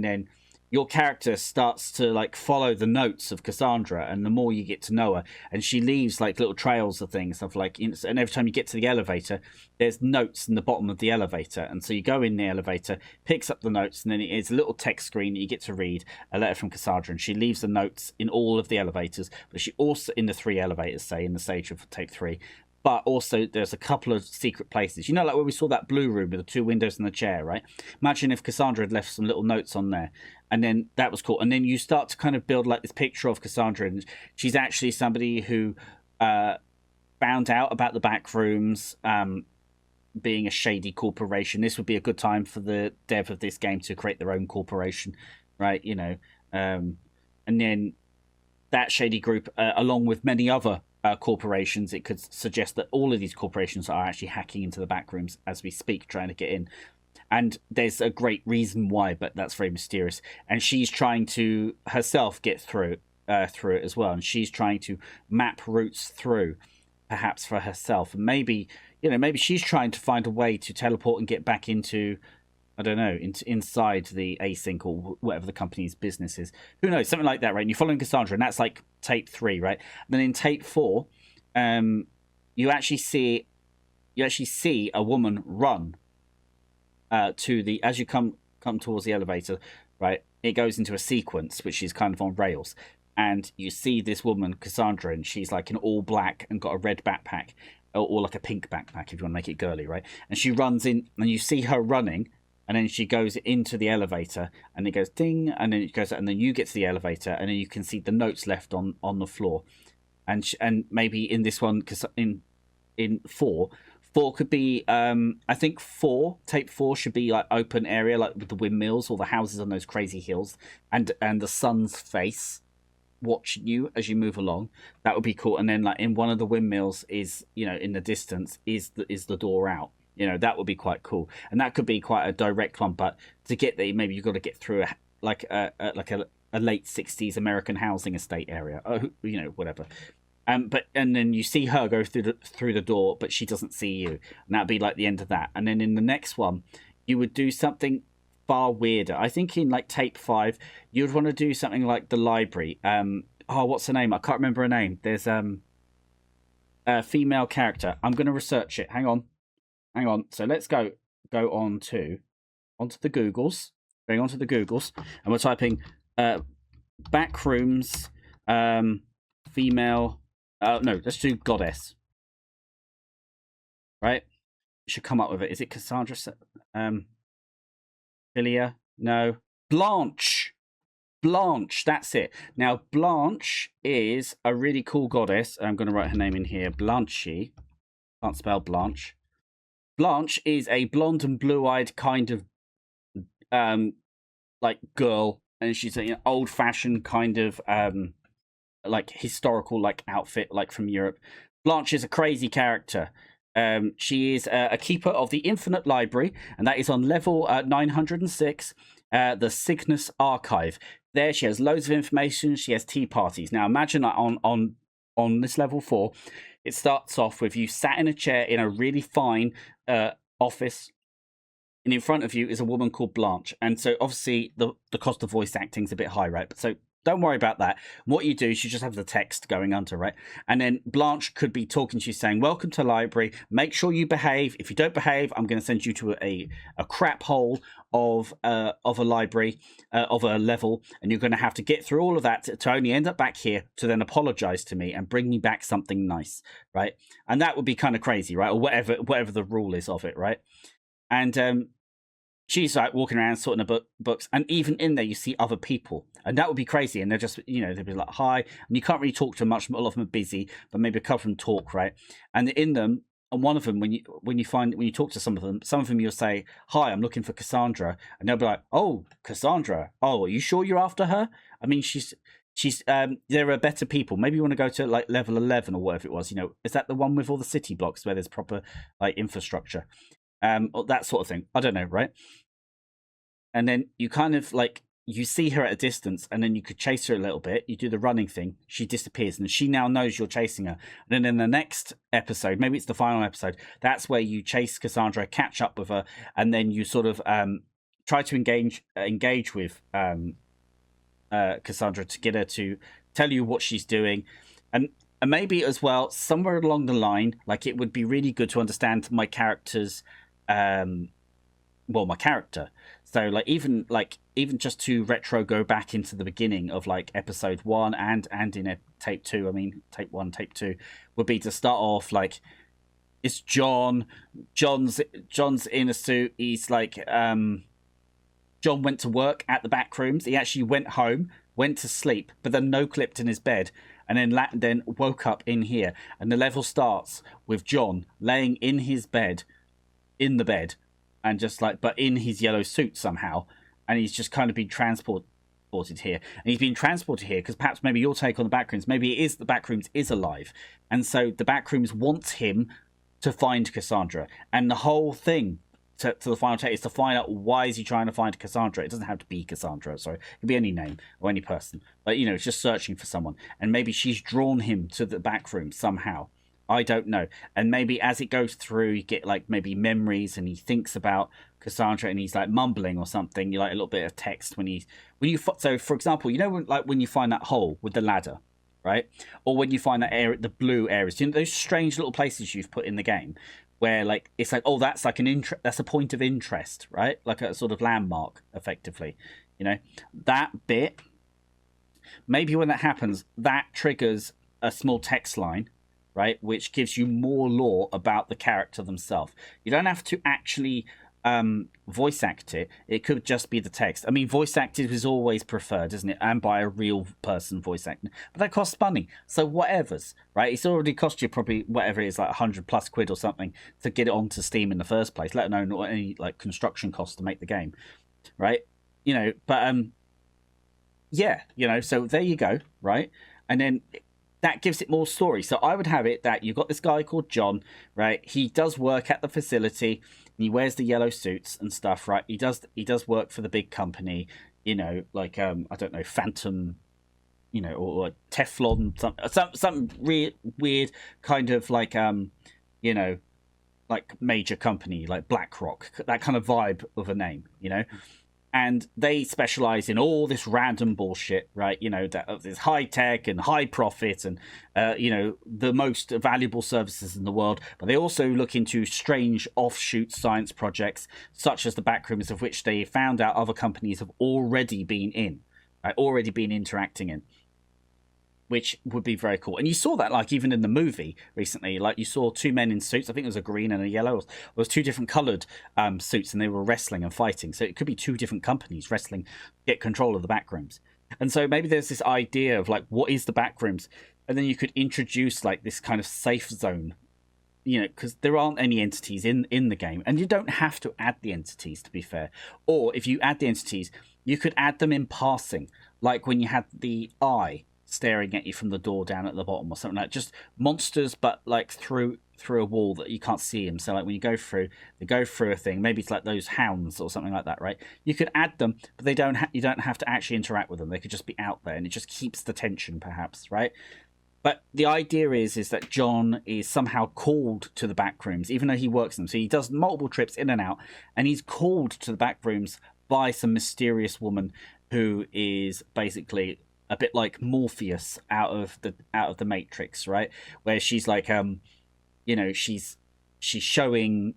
then your character starts to like follow the notes of Cassandra, and the more you get to know her, and she leaves like little trails of things, stuff like, and every time you get to the elevator, there's notes in the bottom of the elevator, and so you go in the elevator, picks up the notes, and then it's a little text screen that you get to read, a letter from Cassandra, and she leaves the notes in all of the elevators, but she also, in the 3 elevators, say in the stage of tape 3. But also, there's a couple of secret places. You know, like where we saw that blue room with the 2 windows and the chair, right? Imagine if Cassandra had left some little notes on there. And then that was cool. And then you start to kind of build like this picture of Cassandra. And she's actually somebody who found out about the Backrooms being a shady corporation. This would be a good time for the dev of this game to create their own corporation, right? You know, and then that shady group, along with many other corporations, it could suggest that all of these corporations are actually hacking into the Backrooms as we speak, trying to get in. And there's a great reason why, but that's very mysterious. And she's trying to herself get through it as well. And she's trying to map routes through, perhaps for herself. And maybe, you know, maybe she's trying to find a way to teleport and get back into, I don't know, inside the async or whatever the company's business is. Who knows? Something like that, right? And you're following Cassandra, and that's like tape 3, right? And then in tape 4, you actually see a woman run to the, as you come towards the elevator, right? It goes into a sequence which is kind of on rails, and you see this woman Cassandra, and she's like in all black and got a red backpack, or like a pink backpack if you want to make it girly, right? And she runs in, and you see her running, and then she goes into the elevator, and it goes ding, and then it goes, and then you get to the elevator, and then you can see the notes left on the floor, and maybe in this one, because in four could be I think tape 4 should be like open area, like with the windmills or the houses on those crazy hills, and the sun's face watching you as you move along. That would be cool. And then like in one of the windmills is, you know, in the distance is the door out. You know, that would be quite cool. And that could be quite a direct one, but to get there maybe you've got to get through a late 60s American housing estate area, you know, whatever. And then you see her go through the door, but she doesn't see you, and that'd be like the end of that. And then in the next one, you would do something far weirder. I think in like tape 5, you'd want to do something like the library. What's her name? I can't remember her name. There's a female character. I'm going to research it. Hang on. So let's go onto the Googles. Going onto the Googles, and we're typing Backrooms female. No, let's do goddess. Right? You should come up with it. Is it Cassandra? Philia? No. Blanche. That's it. Now, Blanche is a really cool goddess. I'm going to write her name in here. Blanchy. Can't spell Blanche. Blanche is a blonde and blue-eyed kind of like girl, and she's an old-fashioned kind of like historical like outfit, like from Europe. Blanche is a crazy character. She is a keeper of the Infinite Library, and that is on level 906, the Cygnus Archive. There she has loads of information. She has tea parties. Now imagine that on this level 4, it starts off with you sat in a chair in a really fine office, and in front of you is a woman called Blanche. And so obviously the cost of voice acting is a bit high, right? But so don't worry about that. What you do is you just have the text going under, right? And then Blanche could be talking to you saying, welcome to the library. Make sure you behave. If you don't behave, I'm going to send you to a crap hole of a library, of a level. And you're going to have to get through all of that to only end up back here to then apologize to me and bring me back something nice, right? And that would be kind of crazy, right? Or whatever the rule is of it, right? And she's like walking around sorting the books, and even in there you see other people, and that would be crazy. And they're just, they'd be like, hi, and you can't really talk to them much. A lot of them are busy, but maybe a couple of them talk, right? And in them, and one of them, when you talk to some of them you'll say, hi, I'm looking for Cassandra, and they'll be like, oh, Cassandra, oh, are you sure you're after her? I mean, she's there are better people. Maybe you want to go to like level 11 or whatever it was. Is that the one with all the city blocks where there's proper like infrastructure? Or that sort of thing. I don't know, right? And then you kind of like, you see her at a distance, and then you could chase her a little bit. You do the running thing. She disappears, and she now knows you're chasing her. And then in the next episode, maybe it's the final episode, that's where you chase Cassandra, catch up with her, and then you sort of try to engage with Cassandra to get her to tell you what she's doing. And maybe as well, somewhere along the line, like it would be really good to understand my character's my character. So like even just to go back into the beginning of like episode 1 and in tape 2, I mean tape 1, tape 2, would be to start off like, it's John's in a suit. He's like John went to work at the Backrooms. He actually went home, went to sleep, but then no clipped in his bed, and then woke up in here. And the level starts with John laying in his bed, in the bed, and just like, but in his yellow suit somehow, and he's just kind of been transported here. And he's been transported here because perhaps maybe your take on the Backrooms, maybe it is the Backrooms is alive, and so the Backrooms wants him to find Cassandra, and the whole thing to the final take is to find out why is he trying to find Cassandra. It doesn't have to be Cassandra, sorry, it could be any name or any person, but it's just searching for someone, and maybe she's drawn him to the Backrooms somehow. I don't know. And maybe as it goes through, you get like maybe memories, and he thinks about Cassandra, and he's like mumbling or something. You like a little bit of text so for example, when you find that hole with the ladder, right? Or when you find that area, the blue areas, those strange little places you've put in the game where like it's like, oh, that's like that's a point of interest, right? Like a sort of landmark, effectively. That bit. Maybe when that happens, that triggers a small text line. right? Which gives you more lore about the character themselves. You don't have to actually voice act it. It could just be the text. I mean, voice acted is always preferred, isn't it? And by a real person voice acting, but that costs money. So whatever's right. It's already cost you probably whatever it is, like 100+ quid or something to get it onto Steam in the first place. Let alone any like construction costs to make the game, right? You know, but yeah, you know. So there you go, right? And then that gives it more story. So I would have it that you've got this guy called John, right? He does work at the facility. And he wears the yellow suits and stuff, right? He does work for the big company, you know, like I don't know, Phantom, you know, or Teflon, some weird kind of like you know, like major company like BlackRock, that kind of vibe of a name, you know. And they specialize in all this random bullshit, right? You know, that this high tech and high profit and, you know, the most valuable services in the world. But they also look into strange offshoot science projects, such as the Backrooms, of which they found out other companies have already been in, right? Already been interacting in, which would be very cool. And you saw that, like, even in the movie recently, like you saw two men in suits. I think it was a green and a yellow. It was two different coloured suits, and they were wrestling and fighting. So it could be two different companies wrestling, get control of the Backrooms. And so maybe there's this idea of, like, what is the Backrooms? And then you could introduce, like, this kind of safe zone, you know, because there aren't any entities in the game. And you don't have to add the entities, to be fair. Or if you add the entities, you could add them in passing, like when you had the eye staring at you from the door down at the bottom or something, like just monsters, but like through a wall that you can't see them. So like when you go through, they go through a thing. Maybe it's like those hounds or something like that, right? You could add them, but they don't. You don't have to actually interact with them. They could just be out there, and it just keeps the tension, perhaps, right? But the idea is that John is somehow called to the Backrooms, even though he works them. So he does multiple trips in and out, and he's called to the Backrooms by some mysterious woman who is basically a bit like Morpheus out of the Matrix, right? Where she's like, you know, she's showing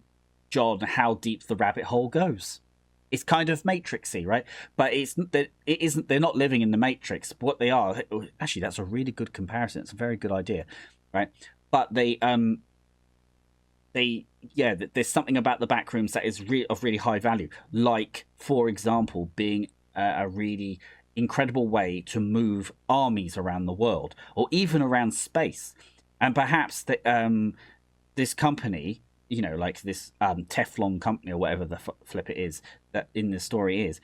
John how deep the rabbit hole goes. It's kind of Matrixy, right? But it isn't. They're not living in the Matrix. What they are, actually, that's a really good comparison. It's a very good idea, right? But there's something about the Backrooms that is of really high value. Like, for example, being a really incredible way to move armies around the world or even around space. And perhaps this company, you know, like this Teflon company or whatever the flip it is that in the story is,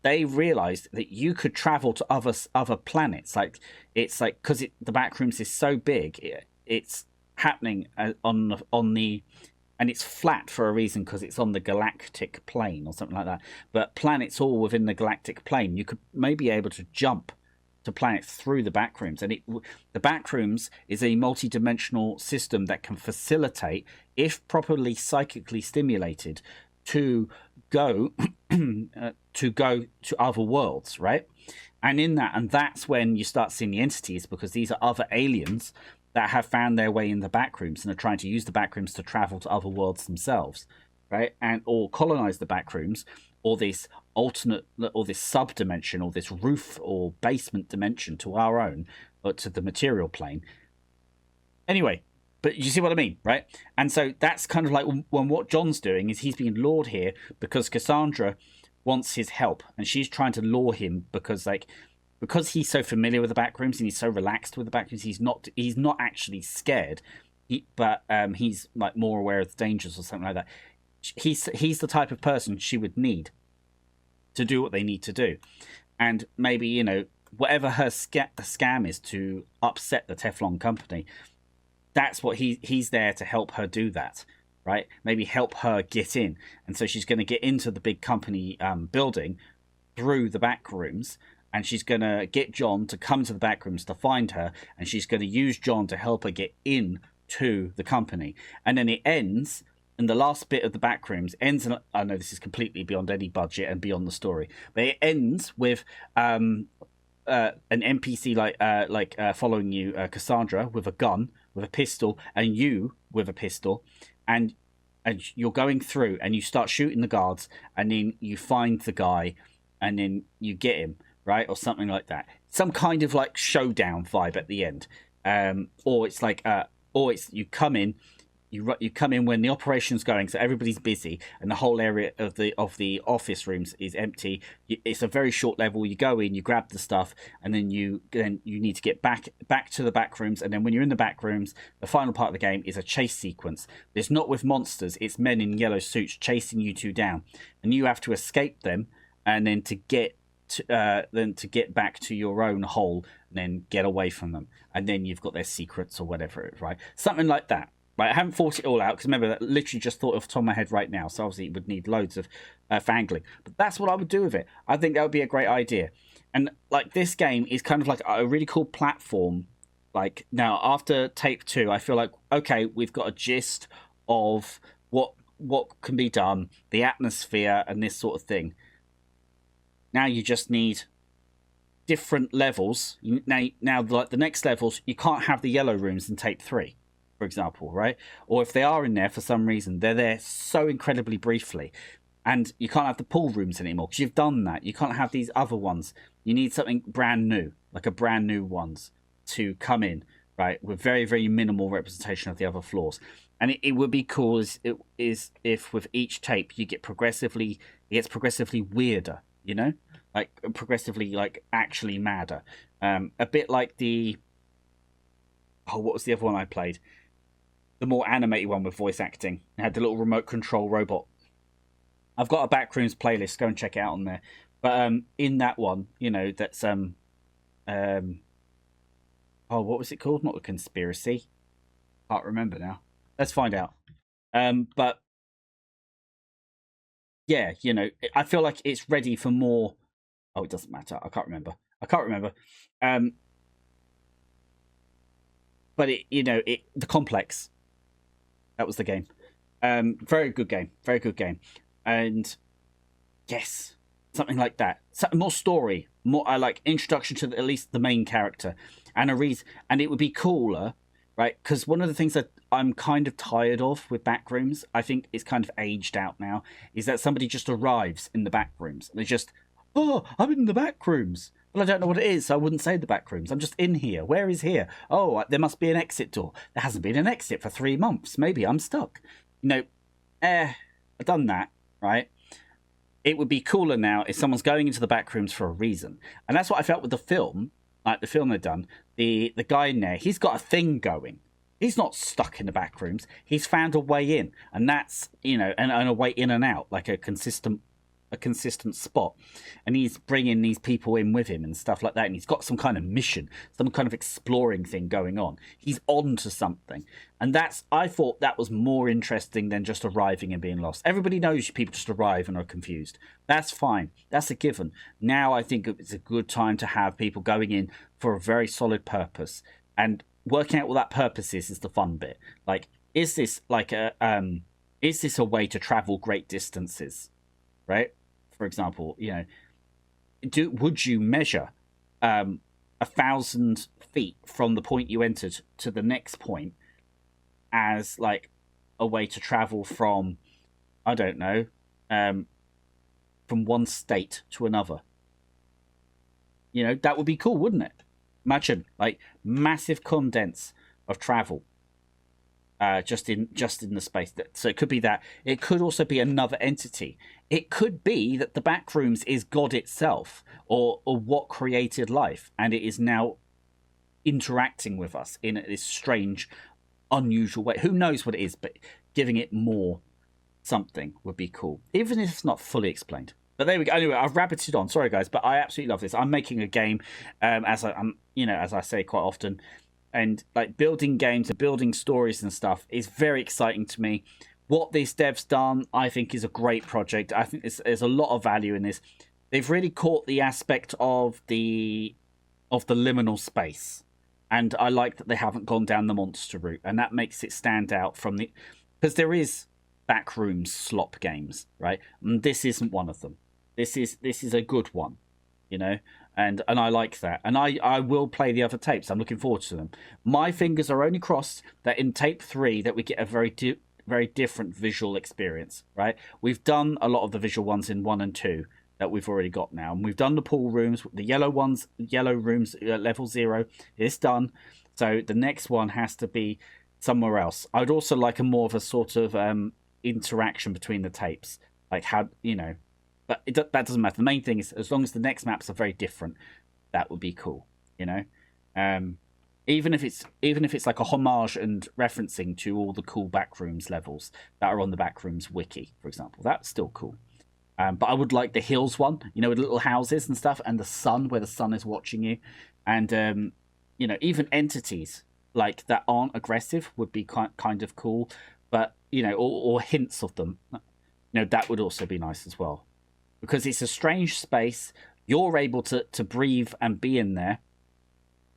they realized that you could travel to other planets. Like, it's like, because the Backrooms is so big, it's happening on the and it's flat for a reason, because it's on the galactic plane or something like that. But planets all within the galactic plane, you could maybe be able to jump to planets through the Backrooms. And the Backrooms is a multi-dimensional system that can facilitate, if properly psychically stimulated, to go to other worlds, right? And that's when you start seeing the entities, because these are other aliens that have found their way in the Backrooms and are trying to use the Backrooms to travel to other worlds themselves, right? And or colonize the Backrooms, or this alternate, or this sub-dimension, or this roof or basement dimension to our own, or to the material plane. Anyway, but you see what I mean, right? And so that's kind of like when what John's doing is he's being lured here because Cassandra wants his help, and she's trying to lure him because he's so familiar with the Backrooms and he's so relaxed with the Backrooms, he's not actually scared, but he's like more aware of the dangers or something like that. He's the type of person she would need to do what they need to do, and maybe, you know, whatever her scam is to upset the Teflon company, that's what he's there to help her do that, right? Maybe help her get in, and so she's going to get into the big company building through the Backrooms. And she's going to get John to come to the Backrooms to find her. And she's going to use John to help her get in to the company. And then it ends, and the last bit of the Backrooms ends, and I know this is completely beyond any budget and beyond the story, but it ends with an NPC following you, Cassandra, with a gun, with a pistol, and you with a pistol. And you're going through, and you start shooting the guards, and then you find the guy, and then you get him. Right, or something like that. Some kind of like showdown vibe at the end, or it's like or it's you come in. You come in when the operation's going, so everybody's busy, and the whole area of the office rooms is empty. It's a very short level. You go in, you grab the stuff, and then you need to get back to the back rooms. And then when you're in the back rooms, the final part of the game is a chase sequence. It's not with monsters; it's men in yellow suits chasing you two down, and you have to escape them, and then to get back to your own hole, and then get away from them, and then you've got their secrets or whatever, right? Something like that. Right, I haven't thought it all out because remember that literally just thought off the top of my head right now. So obviously it would need loads of fangling, but that's what I would do with it. I think that would be a great idea. And like this game is kind of like a really cool platform. Like now after tape 2, I feel like okay, we've got a gist of what can be done, the atmosphere, and this sort of thing. Now you just need different levels. Now like the next levels, you can't have the yellow rooms in tape 3. For example, right? Or if they are in there for some reason, they're there so incredibly briefly, and you can't have the pool rooms anymore because you've done that. You can't have these other ones. You need something brand new, like a brand new ones to come in, right? With very, very minimal representation of the other floors. And it would be cool is if with each tape it gets progressively weirder, you know, like progressively like actually madder. A bit like what was the other one I played? The more animated one with voice acting. It had the little remote control robot. I've got a Backrooms playlist. Go and check it out on there. But in that one, you know, that's what was it called? Not a conspiracy. Can't remember now. Let's find out. But yeah, you know, I feel like it's ready for more. Oh, it doesn't matter. I can't remember. But it, you know, the complex. That was the game. Very good game. Very good game. And yes, something like that. More story. More I like introduction to at least the main character and a reason. And it would be cooler, right? Because one of the things that I'm kind of tired of with Backrooms, I think it's kind of aged out now, is that somebody just arrives in the Backrooms. They're just, oh, I'm in the Backrooms. Well, I don't know what it is, so I wouldn't say the Backrooms. I'm just in here. Where is here? Oh, there must be an exit door. There hasn't been an exit for 3 months. Maybe I'm stuck. You know, I've done that, right? It would be cooler now if someone's going into the Backrooms for a reason. And that's what I felt with the film, like the film they've done. The guy in there, he's got a thing going. He's not stuck in the Backrooms. He's found a way in. And that's, you know, and a way in and out, like a consistent spot, and he's bringing these people in with him and stuff like that, and he's got some kind of mission, some kind of exploring thing going on. He's on to something, and I thought that was more interesting than just arriving and being lost. Everybody knows people just arrive and are confused. That's fine. That's a given. Now I think it's a good time to have people going in for a very solid purpose, and working out what that purpose is the fun bit. Like, is this like is this a way to travel great distances, right? For example, you know, would you measure 1,000 feet from the point you entered to the next point as like a way to travel from, I don't know, from one state to another? You know, that would be cool, wouldn't it? Imagine like massive condense of travel. Just in the space. So it could be that. It could also be another entity. It could be that the Backrooms is God itself, or what created life, and it is now interacting with us in this strange, unusual way. Who knows what it is, but giving it more something would be cool, even if it's not fully explained. But there we go. Anyway, I've rabbited on. Sorry, guys, but I absolutely love this. I'm making a game, as I say quite often. And like building games and building stories and stuff is very exciting to me. What this dev's done, I think, is a great project. I think there's a lot of value in this. They've really caught the aspect of the liminal space, and I like that they haven't gone down the monster route, and that makes it stand out from because there is Backrooms slop games, right? And this isn't one of them. This is a good one, you know. And I like that. And I will play the other tapes. I'm looking forward to them. My fingers are only crossed that in tape 3 that we get a very different visual experience, right? We've done a lot of the visual ones in 1 and 2 that we've already got now. And we've done the pool rooms, the yellow rooms, level 0. It's done. So the next one has to be somewhere else. I'd also like a more of a sort of interaction between the tapes, like how But that doesn't matter. The main thing is, as long as the next maps are very different, that would be cool. Even if it's like a homage and referencing to all the cool Backrooms levels that are on the Backrooms wiki, for example, that's still cool. But I would like the hills one, with little houses and stuff, and the sun, where the sun is watching you, and even entities like that aren't aggressive would be kind of cool. But or hints of them, that would also be nice as well, because it's a strange space. You're able to breathe and be in there.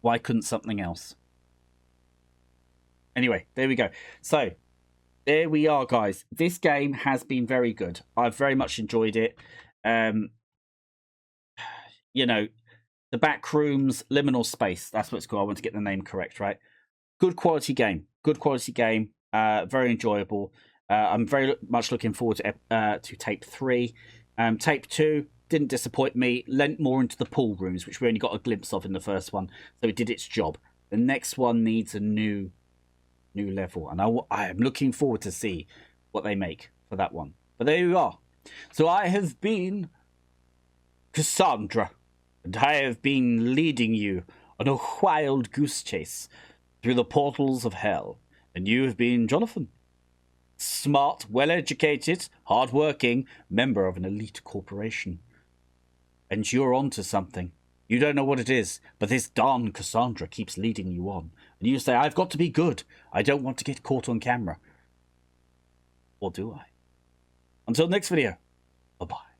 Why couldn't something else? Anyway, there we go. So, there we are, guys. This game has been very good. I've very much enjoyed it. The Backrooms Liminal Space. That's what it's called. I want to get the name correct, right? Good quality game. Good quality game. Very enjoyable. I'm very much looking forward to Tape 3. Tape 2 didn't disappoint me. Lent more into the pool rooms, which we only got a glimpse of in the first one. So it did its job. The next one needs a new level, and I am looking forward to see what they make for that one. But there you are. So I have been Cassandra, and I have been leading you on a wild goose chase through the portals of hell. And you have been Jonathan. Smart, well-educated, hard-working member of an elite corporation. And you're on to something. You don't know what it is, but this darn Cassandra keeps leading you on. And you say, I've got to be good. I don't want to get caught on camera. Or do I? Until next video, bye-bye.